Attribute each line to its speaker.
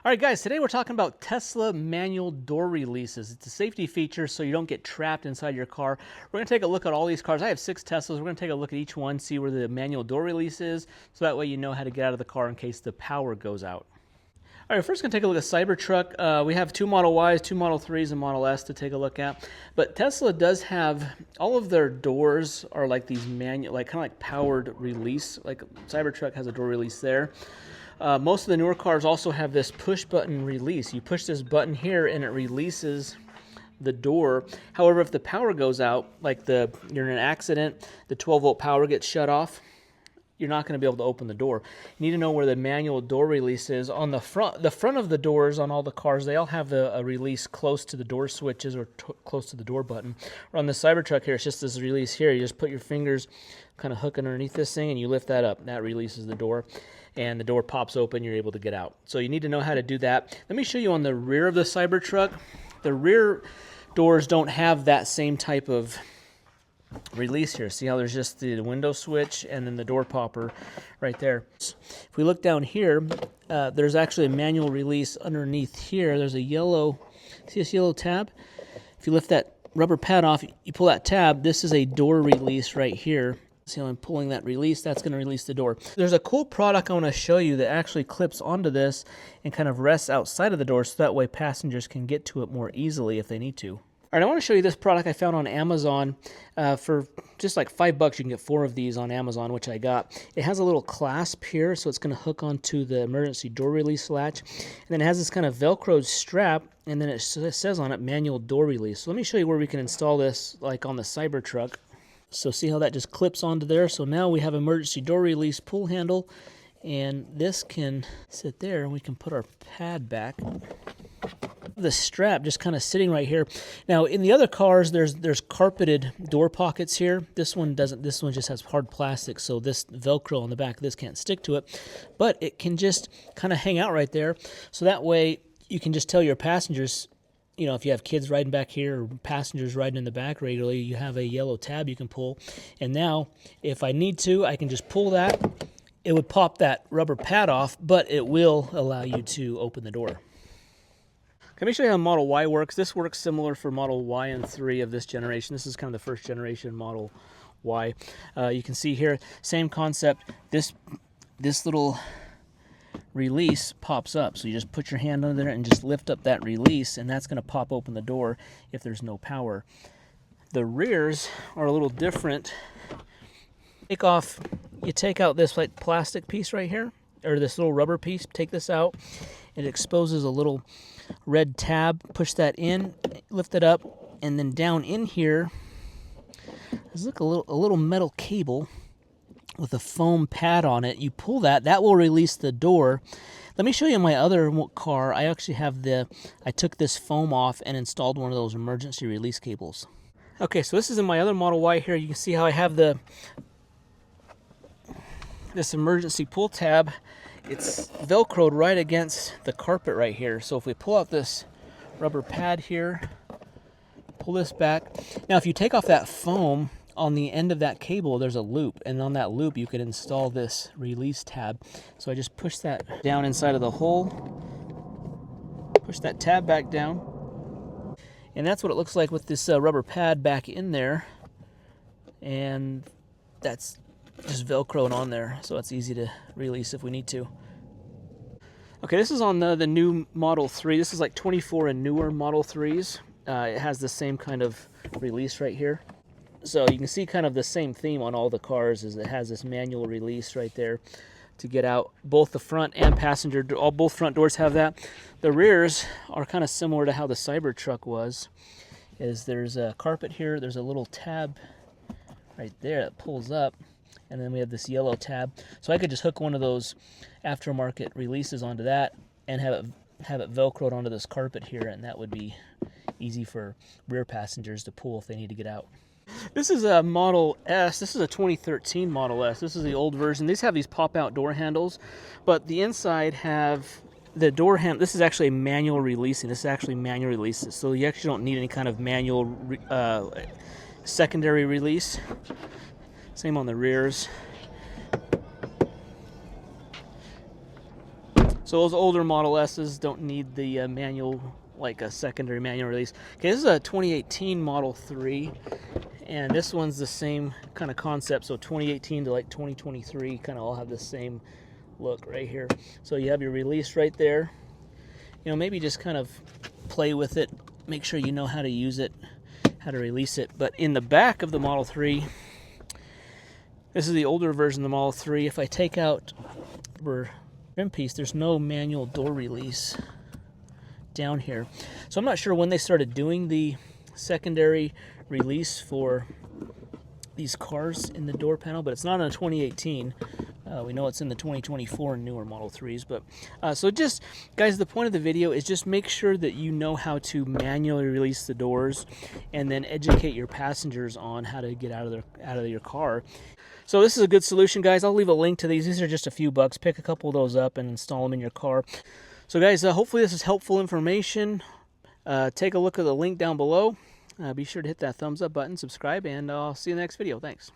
Speaker 1: All right, guys, today we're talking about Tesla manual door releases. It's a safety feature so you don't get trapped inside your car. We're going to take a look at all these cars. I have 6 Teslas. We're going to take a look at each one, see where the manual door release is, so that way you know how to get out of the car in case the power goes out. All right, first going to take a look at Cybertruck. We have 2 Model Ys, 2 Model 3s, and Model S to take a look at. But Tesla does have, all of their doors are like these manual, like kind of like powered release. Like Cybertruck has a door release there. Most of the newer cars also have this push button release. You push this button here and it releases the door. However, if the power goes out, like you're in an accident, the 12-volt power gets shut off, you're not going to be able to open the door. You need to know where the manual door release is. On the front of the doors on all the cars, they all have a release close to the door switches or close to the door button. Or on the Cybertruck here, it's just this release here. You just put your fingers kind of hook underneath this thing and you lift that up. That releases the door. And the door pops open, you're able to get out. So you need to know how to do that. Let me show you on the rear of the Cybertruck. The rear doors don't have that same type of release here. See how there's just the window switch and then the door popper right there. If we look down here, there's actually a manual release underneath here. There's a yellow, see this yellow tab? If you lift that rubber pad off, you pull that tab, this is a door release right here. See how I'm pulling that release? That's going to release the door. There's a cool product I want to show you that actually clips onto this and kind of rests outside of the door so that way passengers can get to it more easily if they need to. All right, I want to show you this product I found on Amazon. For just like $5, you can get 4 of these on Amazon, which I got. It has a little clasp here, so it's going to hook onto the emergency door release latch. And then it has this kind of Velcro strap, and then it says on it, manual door release. So let me show you where we can install this, like on the Cybertruck. So see how that just clips onto there? So now we have emergency door release pull handle, and this can sit there, and we can put our pad back. The strap just kind of sitting right here. Now in the other cars, there's carpeted door pockets here. This one doesn't. This one just has hard plastic, so this Velcro on the back of this can't stick to it. But it can just kind of hang out right there. So that way you can just tell your passengers, you know, if you have kids riding back here or passengers riding in the back regularly, you have a yellow tab you can pull. And now, if I need to, I can just pull that. It would pop that rubber pad off, but it will allow you to open the door. Let me show you how Model Y works. This works similar for Model Y and 3 of this generation. This is kind of the first generation Model Y. You can see here, same concept. This little release pops up, so you just put your hand under there and just lift up that release, and that's going to pop open the door if there's no power. The rears are a little different. You take out this like plastic piece right here, or this little rubber piece. Take this out. It exposes a little red tab. Push that in, lift it up, and then down in here there's like a little metal cable with a foam pad on it. You pull that will release the door. Let me show you my other car. I actually have I took this foam off and installed one of those emergency release cables. Okay, so this is in my other Model Y here. You can see how I have this emergency pull tab. It's Velcroed right against the carpet right here. So if we pull out this rubber pad here, pull this back. Now if you take off that foam, on the end of that cable, there's a loop, and on that loop, you can install this release tab. So I just push that down inside of the hole, push that tab back down, and that's what it looks like with this rubber pad back in there, and that's just Velcroed on there, so it's easy to release if we need to. Okay, this is on the new Model 3. This is like 24 and newer Model 3s. It has the same kind of release right here. So you can see kind of the same theme on all the cars, is it has this manual release right there to get out. Both the front and passenger, both front doors have that. The rears are kind of similar to how the Cybertruck was. There's a carpet here, there's a little tab right there that pulls up, and then we have this yellow tab. So I could just hook one of those aftermarket releases onto that and have it Velcroed onto this carpet here, and that would be easy for rear passengers to pull if they need to get out. This is a Model S. This is a 2013 Model S. This is the old version. These have these pop-out door handles, but the inside have the door handle. This is actually manual releasing. This is actually manual releases, so you actually don't need any kind of manual secondary release. Same on the rears. So So those older Model S's don't need the manual, like a secondary manual release. Okay, this is a 2018 Model 3, and this one's the same kind of concept. So 2018 to like 2023 kind of all have the same look right here. So you have your release right there. You know, maybe just kind of play with it, make sure you know how to use it, how to release it. But in the back of the Model 3, this is the older version of the Model 3. If I take out the trim piece, there's no manual door release down here. So I'm not sure when they started doing the secondary release for these cars in the door panel, but it's not in a 2018. We know it's in the 2024 newer Model 3s, but so just, guys, the point of the video is just make sure that you know how to manually release the doors, and then educate your passengers on how to get out of your car. So this is a good solution, guys. I'll leave a link to these. These are just a few bucks. Pick a couple of those up and install them in your car. So, guys, hopefully this is helpful information. Take a look at the link down below. Be sure to hit that thumbs up button, subscribe, and I'll see you in the next video. Thanks.